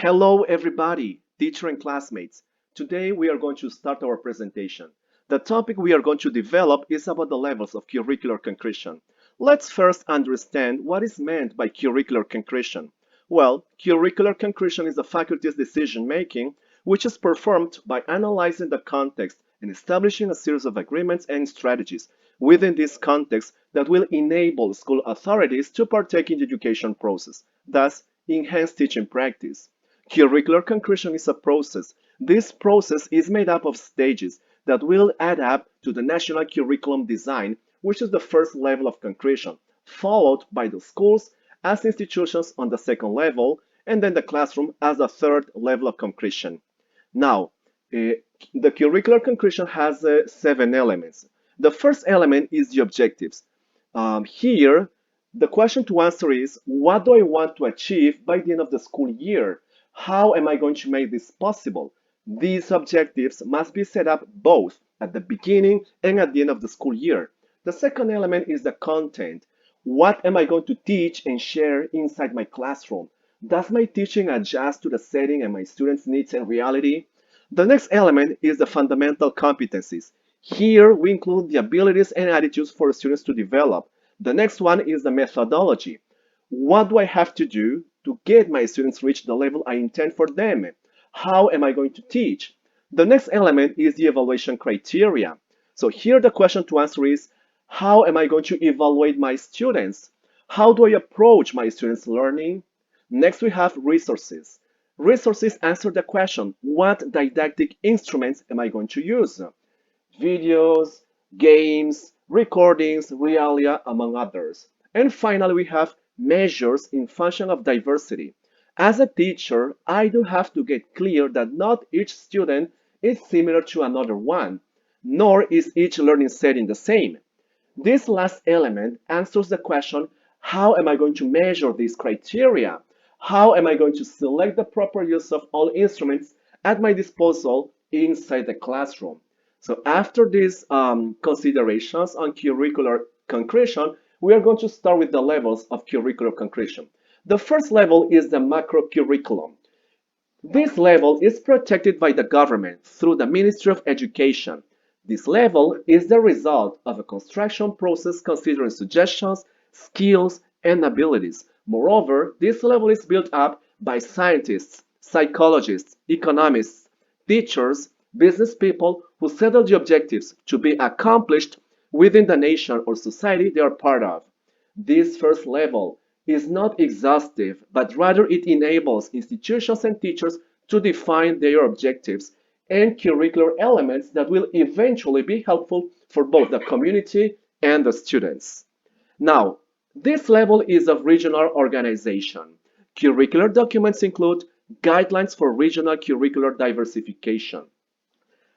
Hello everybody, teacher and classmates. Today we are going to start our presentation. The topic we are going to develop is about the levels of curricular concretion. Let's first understand what is meant by curricular concretion. Well, curricular concretion is the faculty's decision making which is performed by analyzing the context and establishing a series of agreements and strategies within this context that will enable school authorities to partake in the education process, thus enhance teaching practice. Curricular concretion is a process. This process is made up of stages that will add up to the national curriculum design, which is the first level of concretion, followed by the schools as institutions on the second level, and then the classroom as the third level of concretion. Now, the curricular concretion has 7 elements. The first element is the objectives. Here, the question to answer is, what do I want to achieve by the end of the school year? How am I going to make this possible? These objectives must be set up both at the beginning and at the end of the school year. The second element is the content. What am I going to teach and share inside my classroom? Does my teaching adjust to the setting and my students' needs and reality? The next element is the fundamental competencies. Here we include the abilities and attitudes for students to develop. The next one is the methodology. What do I have to do to get my students reach the level I intend for them? How am I going to teach? The next element is the evaluation criteria. So here the question to answer is, how am I going to evaluate my students? How do I approach my students' learning? Next we have resources. Resources answer the question, what didactic instruments am I going to use? Videos, games, recordings, realia, among others. And finally, we have measures in function of diversity. As a teacher, I do have to get clear that not each student is similar to another one, nor is each learning setting the same. This last element answers the question, how am I going to measure these criteria? How am I going to select the proper use of all instruments at my disposal inside the classroom? So after these considerations on curricular concretion, we are going to start with the levels of curricular concretion. The first level is the macro curriculum. This level is protected by the government through the Ministry of Education. This level is the result of a construction process considering suggestions, skills, and abilities. Moreover, this level is built up by scientists, psychologists, economists, teachers, business people who settle the objectives to be accomplished within the nation or society they are part of. This first level is not exhaustive, but rather it enables institutions and teachers to define their objectives and curricular elements that will eventually be helpful for both the community and the students. Now, this level is of regional organization. Curricular documents include guidelines for regional curricular diversification.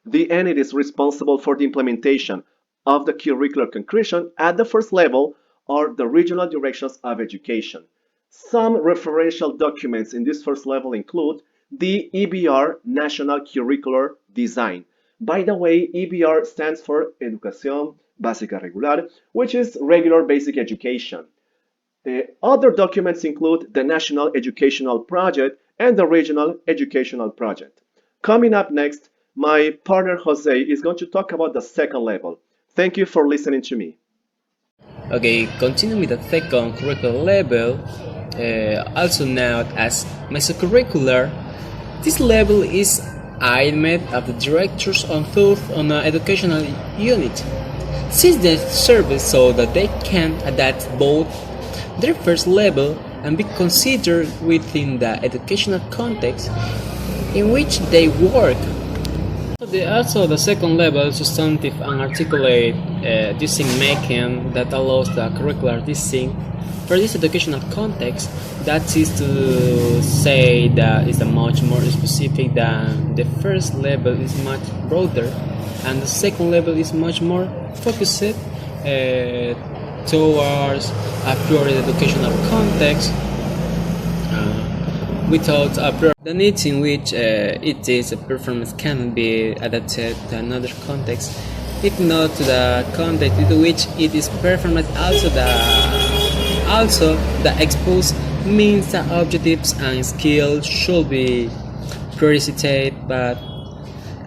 The entities responsible for the implementation of the curricular concretion at the first level are the regional directions of education. Some referential documents in this first level include the EBR National Curricular Design. By the way, EBR stands for Educación Básica Regular, which is regular basic education. The other documents include the National Educational Project and the Regional Educational Project. Coming up next, my partner Jose is going to talk about the second level. Thank you for listening to me. Okay, continue with the second curricular level, also known as mesocurricular. This level is aimed at the directors on an educational unit, since they serve so that they can adapt both their first level and be considered within the educational context in which they work. Also, the second level, substantive and articulate decision making that allows the curricular design for this educational context. That is to say that it's much more specific than the first level, is much broader, and the second level is much more focused towards a pure educational context without the needs in which it is a performance can be adapted to another context, if not to the context in which it is performed, also the expose means that objectives and skills should be prioritized, but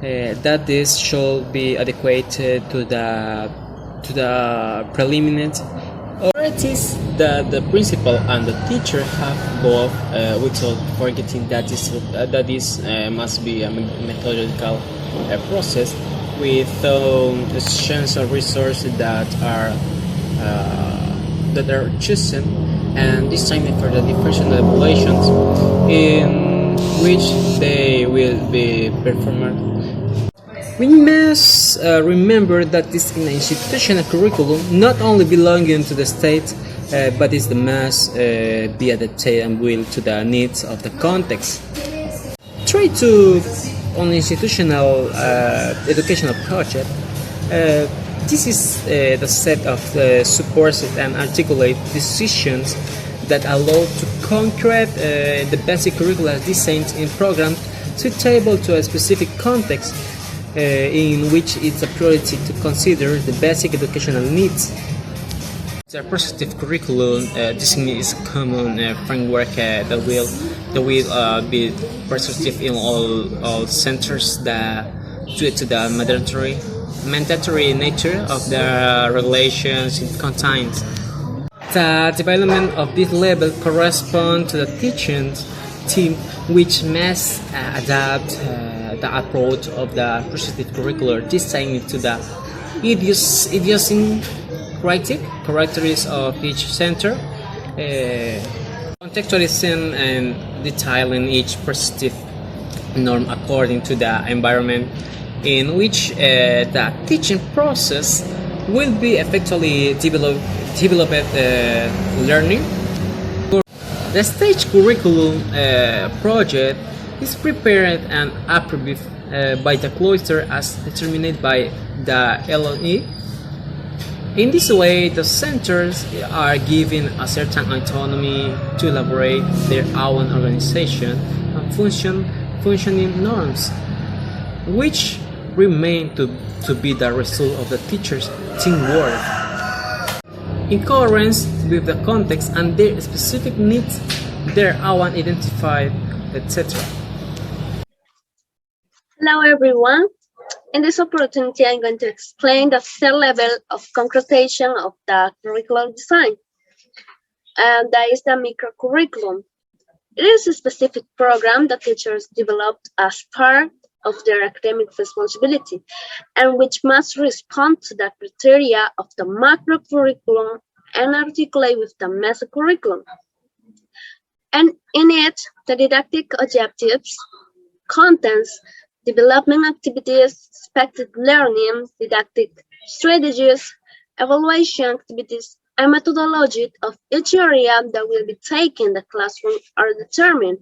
that this should be adequate to the preliminary authorities that the principal and the teacher have both, without forgetting that this must be a methodological process with essential resources that are chosen and designed for the different evaluations in which they will be performed. We must remember that this institutional curriculum not only belonging to the state, but it must be adapted and will to the needs of the context. Try to on institutional educational project. This is the set of supported and articulate decisions that allow to concrete the basic curricula designed in programs suitable to a specific context in which it's a priority to consider the basic educational needs. The perspective curriculum is a common framework that will be perspective in all centers due to the mandatory nature of the regulations it contains. The development of this level corresponds to the teaching team, which must adapt the approach of the prescriptive curricular design to the idiosyncratic characteristics of each center, contextualizing and detailing each prescriptive norm according to the environment in which the teaching process will be effectively developed learning. The stage curriculum project is prepared and approved by the cluster as determined by the LOE. In this way, the centers are given a certain autonomy to elaborate their own organization and functioning norms, which remain to be the result of the teachers' teamwork. In coherence with the context and their specific needs, their own identified, etc. Hello everyone. In this opportunity, I'm going to explain the third level of concretization of the curriculum design, and that is the microcurriculum. It is a specific program that teachers developed as part of their academic responsibility, and which must respond to the criteria of the macro curriculum and articulate with the meso curriculum. And in it, the didactic objectives, contents, development activities, expected learning, didactic strategies, evaluation activities, and methodology of each area that will be taken in the classroom are determined.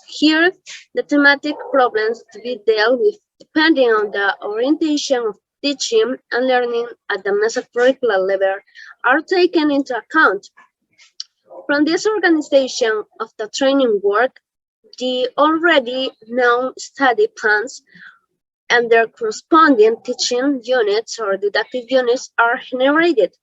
Here, the thematic problems to be dealt with depending on the orientation of teaching and learning at the mesocurricular level are taken into account. From this organization of the training work, the already known study plans and their corresponding teaching units or didactic units are generated.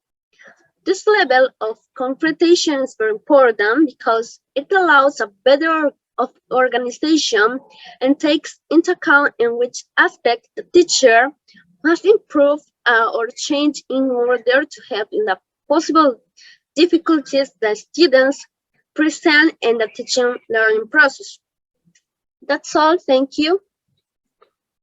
This level of concretization is very important because it allows a better of organization and takes into account in which aspect the teacher must improve or change in order to help in the possible difficulties that students present in the teaching learning process. That's all. Thank you.